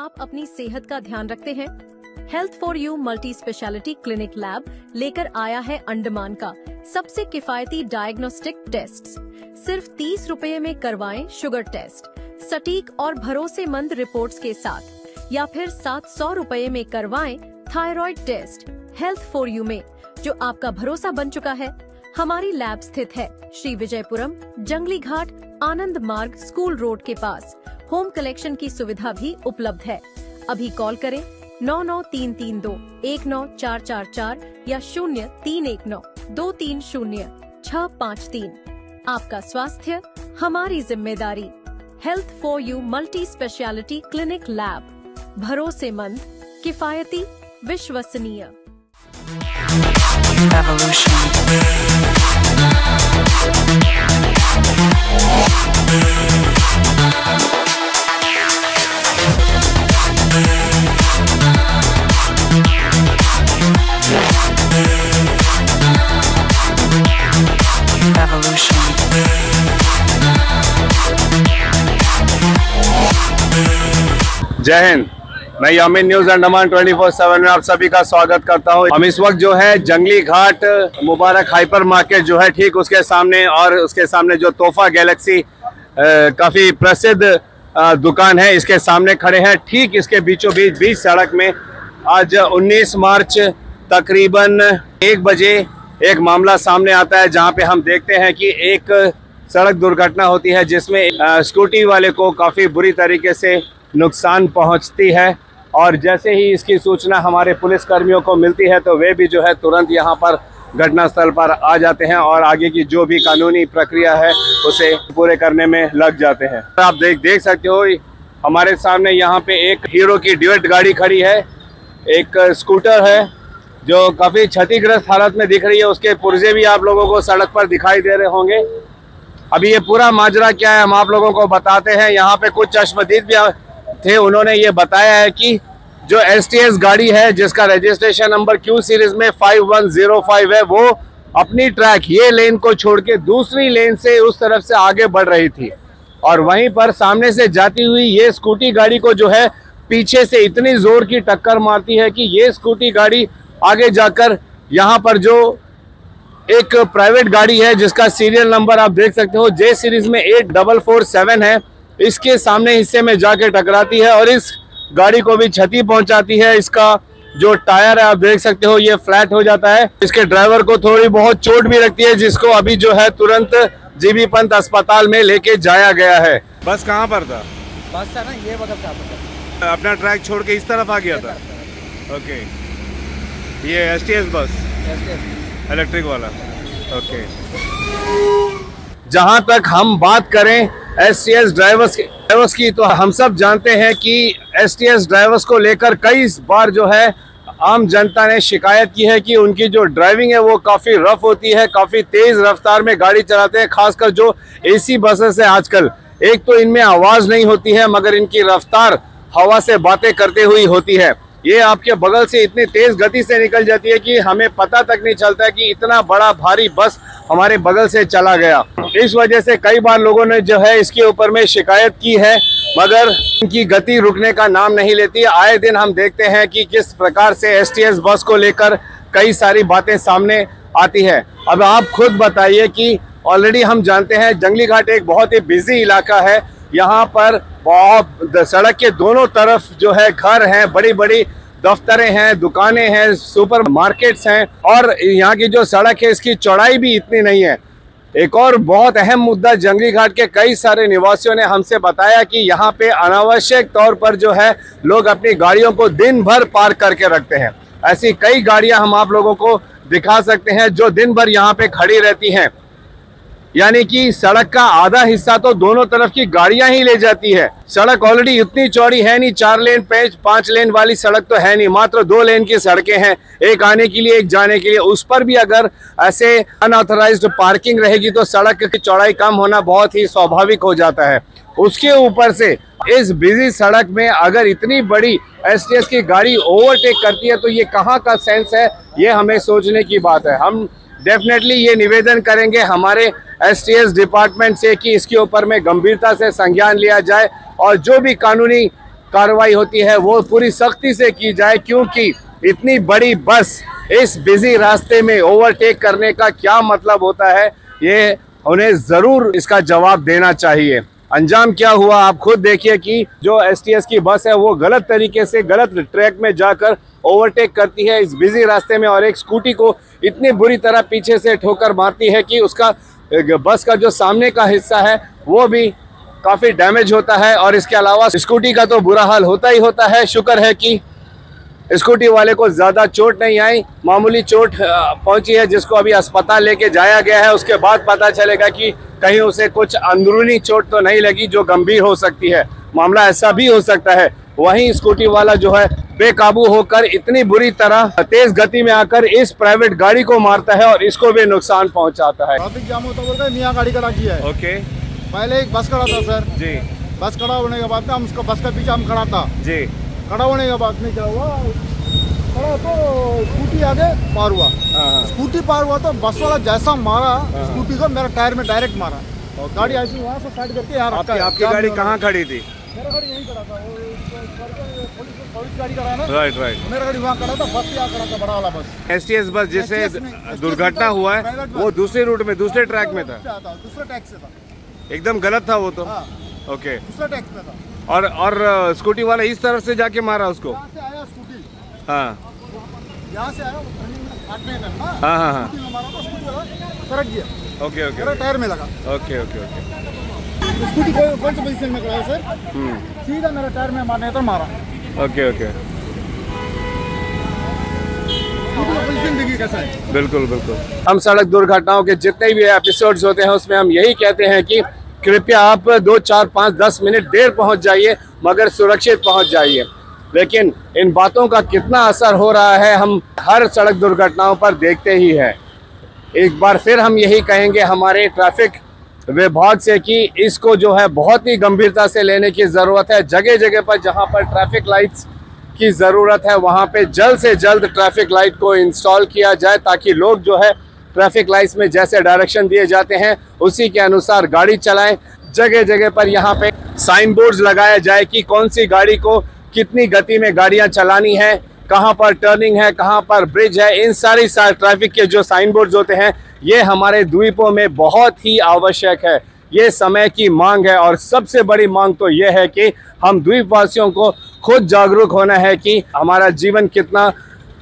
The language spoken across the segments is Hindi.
आप अपनी सेहत का ध्यान रखते हैं? Health for you multi speciality clinic lab लेकर आया है अंडमान का सबसे किफायती डायग्नोस्टिक टेस्ट। सिर्फ 30 रुपए में करवाएं शुगर टेस्ट सटीक और भरोसेमंद रिपोर्ट्स के साथ, या फिर 700 रुपए में करवाएं thyroid test. Health for you में जो आपका भरोसा बन चुका है। हमारी लैब स्थित है श्री विजयपुरम, जंगली घाट, आनंद मार्ग, स्कूल रोड के पास। होम कलेक्शन की सुविधा भी उपलब्ध है। अभी कॉल करें 9933219444 या 0319230653। आपका स्वास्थ्य हमारी जिम्मेदारी। Health for you multi speciality clinic lab, भरोसेमंद, किफायती, विश्वसनीय। जय हिंद। मैं यामिन न्यूज अंडमान 24/7 में आप सभी का स्वागत करता हूं। हम इस वक्त जो है जंगली घाट मुबारक हाइपर मार्केट जो है ठीक उसके सामने, और उसके सामने जो तोहफा गैलेक्सी काफी प्रसिद्ध दुकान है, इसके सामने खड़े हैं। ठीक इसके बीचों बीच सड़क में आज 19 मार्च तकरीबन 1 बजे एक मामला सामने आता है, जहां पे हम देखते हैं कि एक सड़क दुर्घटना होती है जिसमें स्कूटी वाले को काफ़ी बुरी तरीके से नुकसान पहुंचती है। और जैसे ही इसकी सूचना हमारे पुलिस कर्मियों को मिलती है तो वे भी जो है तुरंत यहां पर घटनास्थल पर आ जाते हैं और आगे की जो भी कानूनी प्रक्रिया है उसे पूरे करने में लग जाते हैं। आप देख सकते हो हमारे सामने यहाँ पे एक हीरो की ड्यूट गाड़ी खड़ी है, एक स्कूटर है जो काफ़ी क्षतिग्रस्त हालत में दिख रही है। उसके पुर्जे भी आप लोगों को सड़क पर दिखाई दे रहे होंगे। अभी ये पूरा माजरा क्या है हम आप लोगों को बताते हैं। यहाँ पे कुछ चश्मदीद भी थे, उन्होंने ये बताया है कि जो STS गाड़ी है जिसका रजिस्ट्रेशन नंबर Q सीरीज में 5105 है, वो अपनी ट्रैक ये लेन को छोड़ के दूसरी लेन से उस तरफ से आगे बढ़ रही थी, और वहीं पर सामने से जाती हुई ये स्कूटी गाड़ी को जो है पीछे से इतनी जोर की टक्कर मारती है कि ये स्कूटी गाड़ी आगे जाकर यहाँ पर जो एक प्राइवेट गाड़ी है जिसका सीरियल नंबर आप देख सकते हो J सीरीज में 8447 है, इसके सामने हिस्से में जाके टकराती है और इस गाड़ी को भी क्षति पहुंचाती है। इसका जो टायर है आप देख सकते हो ये फ्लैट हो जाता है। इसके ड्राइवर को थोड़ी बहुत चोट भी लगती है, जिसको अभी जो है तुरंत जीबी पंत अस्पताल में लेके जाया गया है। बस कहाँ पर था? बस था ना ये बगल से अपना ट्रैक छोड़ के इस तरफ आ गया था। ओके, ये STS बस इलेक्ट्रिक वाला। ओके, जहां तक हम बात करें STS ड्राइवर्स की, तो हम सब जानते हैं कि STS ड्राइवर्स को लेकर कई बार जो है आम जनता ने शिकायत की है कि उनकी जो ड्राइविंग है वो काफ़ी रफ होती है, काफ़ी तेज़ रफ्तार में गाड़ी चलाते हैं। खासकर जो AC बसेस है आजकल, एक तो इनमें आवाज़ नहीं होती है मगर इनकी रफ्तार हवा से बातें करते हुई होती है। ये आपके बगल से इतनी तेज गति से निकल जाती है कि हमें पता तक नहीं चलता है कि इतना बड़ा भारी बस हमारे बगल से चला गया। इस वजह से कई बार लोगों ने जो है इसके ऊपर में शिकायत की है, मगर इनकी गति रुकने का नाम नहीं लेती। आए दिन हम देखते हैं कि किस प्रकार से STS बस को लेकर कई सारी बातें सामने आती है। अब आप खुद बताइए कि ऑलरेडी हम जानते हैं जंगली घाट एक बहुत ही बिजी इलाका है। यहाँ पर बहुत सड़क के दोनों तरफ जो है घर हैं, बड़ी बड़ी दफ्तरें हैं, दुकानें हैं, सुपर मार्केट्स हैं, और यहाँ की जो सड़क है इसकी चौड़ाई भी इतनी नहीं है। एक और बहुत अहम मुद्दा, जंगली घाट के कई सारे निवासियों ने हमसे बताया कि यहाँ पे अनावश्यक तौर पर जो है लोग अपनी गाड़ियों को दिन भर पार्क करके रखते हैं। ऐसी कई गाड़ियाँ हम आप लोगों को दिखा सकते हैं जो दिन भर यहाँ पे खड़ी रहती हैं, यानी कि सड़क का आधा हिस्सा तो दोनों तरफ की गाड़ियां ही ले जाती है। सड़क ऑलरेडी इतनी चौड़ी है नहीं, 4 लेन 5 लेन वाली सड़क तो है नहीं, मात्र 2 लेन की सड़कें हैं, एक आने के लिए एक जाने के लिए। उस पर भी अगर ऐसे अनऑथराइज्ड पार्किंग रहेगी तो सड़क की चौड़ाई कम होना बहुत ही स्वाभाविक हो जाता है। उसके ऊपर से इस बिजी सड़क में अगर इतनी बड़ी STS की गाड़ी ओवरटेक करती है तो ये कहाँ का सेंस है, ये हमें सोचने की बात है। हम डेफिनेटली ये निवेदन करेंगे हमारे STS डिपार्टमेंट से कि इसके ऊपर में गंभीरता से संज्ञान लिया जाए और जो भी कानूनी कार्रवाई होती है वो पूरी सख्ती से की जाए, क्योंकि इतनी बड़ी बस इस बिजी रास्ते में ओवरटेक करने का क्या मतलब होता है, ये उन्हें जरूर इसका जवाब देना चाहिए। अंजाम क्या हुआ आप खुद देखिए कि जो एसटीएस की बस है वो गलत तरीके से गलत ट्रैक में जाकर ओवरटेक करती है इस बिजी रास्ते में, और एक स्कूटी को इतनी बुरी तरह पीछे से ठोकर मारती है कि उसका बस का जो सामने का हिस्सा है वो भी काफ़ी डैमेज होता है। और इसके अलावा स्कूटी का तो बुरा हाल होता ही होता है। शुक्र है कि स्कूटी वाले को ज़्यादा चोट नहीं आई, मामूली चोट पहुंची है जिसको अभी अस्पताल लेके जाया गया है। उसके बाद पता चलेगा कि कहीं उसे कुछ अंदरूनी चोट तो नहीं लगी जो गंभीर हो सकती है, मामला ऐसा भी हो सकता है। वहीं स्कूटी वाला जो है बेकाबू होकर इतनी बुरी तरह तेज गति में आकर इस प्राइवेट गाड़ी को मारता है और इसको भी नुकसान पहुंचाता है। ट्रैफिक जाम होता बोलकर मियाँ गाड़ी खड़ा किया है। ओके, पहले एक बस खड़ा था सर जी, बस खड़ा होने के बाद में हम उसका बस का पीछे हम खड़ा था जी, खड़ा होने के बाद में क्या हुआ, खड़ा तो स्कूटी आगे पार हुआ। स्कूटी पार हुआ तो बस वाला जैसा मारा स्कूटी को मेरा टायर में डायरेक्ट मारा और गाड़ी ऐसी वहाँ से साइड करके यहाँ रखा है। आपकी गाड़ी कहाँ खड़ी थी? मेरा गाड़ी यहीं खड़ा था, पुलिस गाड़ी खड़ा है ना। Right right. मेरा गाड़ी वहाँ खड़ा था, बस यहाँ खड़ा था, बड़ा वाला बस। एसटीएस बस जिससे दुर्घटना हुआ है वो दूसरे रूट में दूसरे ट्रैक में था, दूसरे टैक्स से था, एकदम गलत था वो तो। हाँ, ओके, दूसरे टैक्स में था। और स्कूटी वाला इस तरफ से जाके मारा उसको? यहाँ से आया स्कूटी, हाँ यहाँ से आया हाँ हाँ हाँ, स्कूटी में मारा तो स्कूटी वाला सरक गया, ओके ओके, मेरा टायर में लगा। ओके ओके ओके, स्कूटी कौन सी पोजीशन में खड़ा है सर? सीधा मेरा टायर में मारने तो मारा। ओके ओके, स्कूटी का पोजीशन देखिए कैसा है। बिल्कुल बिल्कुल। हम सड़क दुर्घटनाओं के जितने भी एपिसोड्स होते हैं उसमें हम यही कहते हैं कि कृपया आप 2, 4, 5, 10 मिनट देर पहुंच जाइए मगर सुरक्षित पहुंच जाइए। लेकिन इन बातों का कितना असर हो रहा है हम हर सड़क दुर्घटनाओं पर देखते ही हैं। एक बार फिर हम यही कहेंगे हमारे ट्रैफिक विभाग से कि इसको जो है बहुत ही गंभीरता से लेने की ज़रूरत है। जगह जगह पर जहां पर ट्रैफिक लाइट्स की ज़रूरत है वहां पे जल्द से जल्द ट्रैफिक लाइट को इंस्टॉल किया जाए, ताकि लोग जो है ट्रैफिक लाइट्स में जैसे डायरेक्शन दिए जाते हैं उसी के अनुसार गाड़ी चलाएं। जगह जगह पर यहाँ पे साइन बोर्ड्स लगाया जाए कि कौन सी गाड़ी को कितनी गति में गाड़ियाँ चलानी है, कहाँ पर टर्निंग है, कहाँ पर ब्रिज है। इन सारी ट्रैफिक के जो साइन बोर्ड्स होते हैं ये हमारे द्वीपों में बहुत ही आवश्यक है। ये समय की मांग है और सबसे बड़ी मांग तो ये है कि हम द्वीपवासियों को खुद जागरूक होना है कि हमारा जीवन कितना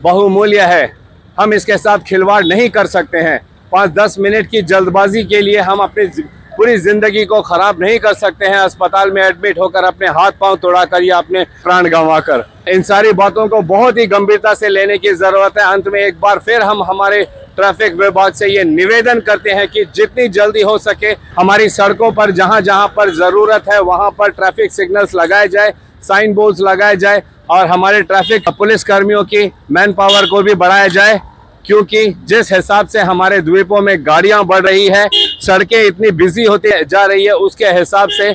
बहुमूल्य है, हम इसके साथ खिलवाड़ नहीं कर सकते हैं। 5-10 मिनट की जल्दबाजी के लिए हम अपनी पूरी जिंदगी को खराब नहीं कर सकते हैं, अस्पताल में एडमिट होकर अपने हाथ पांव तोड़ाकर या अपने प्राण गंवाकर। इन सारी बातों को बहुत ही गंभीरता से लेने की जरूरत है। अंत में एक बार फिर हम हमारे ट्रैफिक विभाग से ये निवेदन करते हैं कि जितनी जल्दी हो सके हमारी सड़कों पर जहां जहां पर जरूरत है वहां पर ट्रैफिक सिग्नल्स लगाए जाए, साइन बोर्ड्स लगाए जाए और हमारे ट्रैफिक पुलिस कर्मियों की मैन पावर को भी बढ़ाया जाए, क्योंकि जिस हिसाब से हमारे द्वीपों में गाड़ियां बढ़ रही है, सड़कें इतनी बिजी होती जा रही है, उसके हिसाब से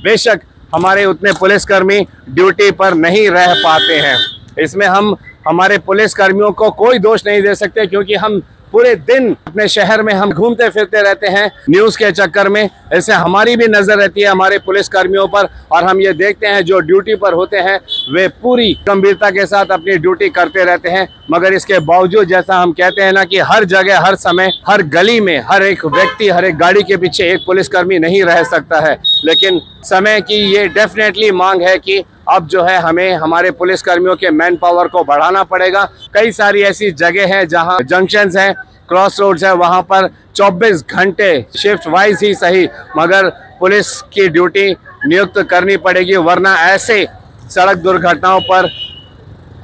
बेशक हमारे उतने पुलिसकर्मी ड्यूटी पर नहीं रह पाते हैं। इसमें हम हमारे पुलिस कर्मियों को कोई दोष नहीं दे सकते, क्योंकि हम पूरे दिन अपने शहर में हम घूमते फिरते रहते हैं न्यूज़ के चक्कर में। ऐसे हमारी भी नज़र रहती है हमारे पुलिस कर्मियों पर और हम ये देखते हैं जो ड्यूटी पर होते हैं वे पूरी गंभीरता के साथ अपनी ड्यूटी करते रहते हैं। मगर इसके बावजूद जैसा हम कहते हैं ना कि हर जगह हर समय हर गली में हर एक व्यक्ति हर एक गाड़ी के पीछे एक पुलिसकर्मी नहीं रह सकता है, लेकिन समय की ये डेफिनेटली मांग है कि अब जो है हमें हमारे पुलिस कर्मियों के मैन पावर को बढ़ाना पड़ेगा। कई सारी ऐसी जगह हैं जहां जंक्शंस हैं, क्रॉस रोड्स है, वहां पर 24 घंटे शिफ्ट वाइज ही सही मगर पुलिस की ड्यूटी नियुक्त करनी पड़ेगी, वरना ऐसे सड़क दुर्घटनाओं पर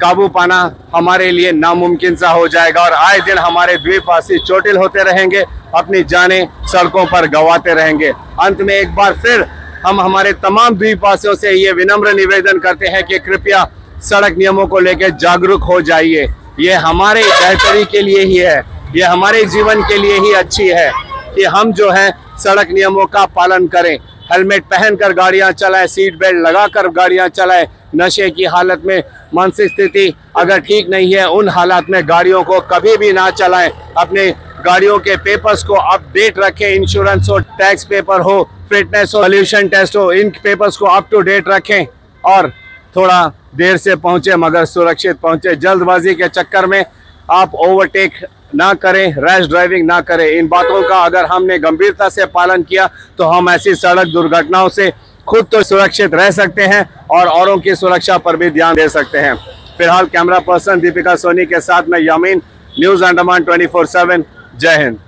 काबू पाना हमारे लिए नामुमकिन सा हो जाएगा और आए दिन हमारे द्वीपवासी चोटिल होते रहेंगे, अपनी जानें सड़कों पर गंवाते रहेंगे। अंत में एक बार फिर हम हमारे तमाम द्वीपवासियों से ये विनम्र निवेदन करते हैं कि कृपया सड़क नियमों को लेकर जागरूक हो जाइए। ये हमारे बेहतरी के लिए ही है, ये हमारे जीवन के लिए ही अच्छी है कि हम जो है सड़क नियमों का पालन करें, हेलमेट पहनकर गाड़ियां चलाएं, सीट बेल्ट लगाकर गाड़ियां चलाएं। नशे की हालत में मानसिक स्थिति अगर ठीक नहीं है उन हालात में गाड़ियों को कभी भी ना चलाएं। अपने गाड़ियों के पेपर्स को अपडेट रखें, इंश्योरेंस हो, टैक्स पेपर हो, फिटनेस हो, पॉल्यूशन टेस्ट हो, इन पेपर्स को अप टू डेट रखें और थोड़ा देर से पहुंचे मगर सुरक्षित पहुंचे। जल्दबाजी के चक्कर में आप ओवरटेक ना करें, रैश ड्राइविंग ना करें। इन बातों का अगर हमने गंभीरता से पालन किया तो हम ऐसी सड़क दुर्घटनाओं से खुद तो सुरक्षित रह सकते हैं और औरों की सुरक्षा पर भी ध्यान दे सकते हैं। फिलहाल कैमरा पर्सन दीपिका सोनी के साथ मैं यामीन, न्यूज़ अंडमान 24/7। जय हिंद।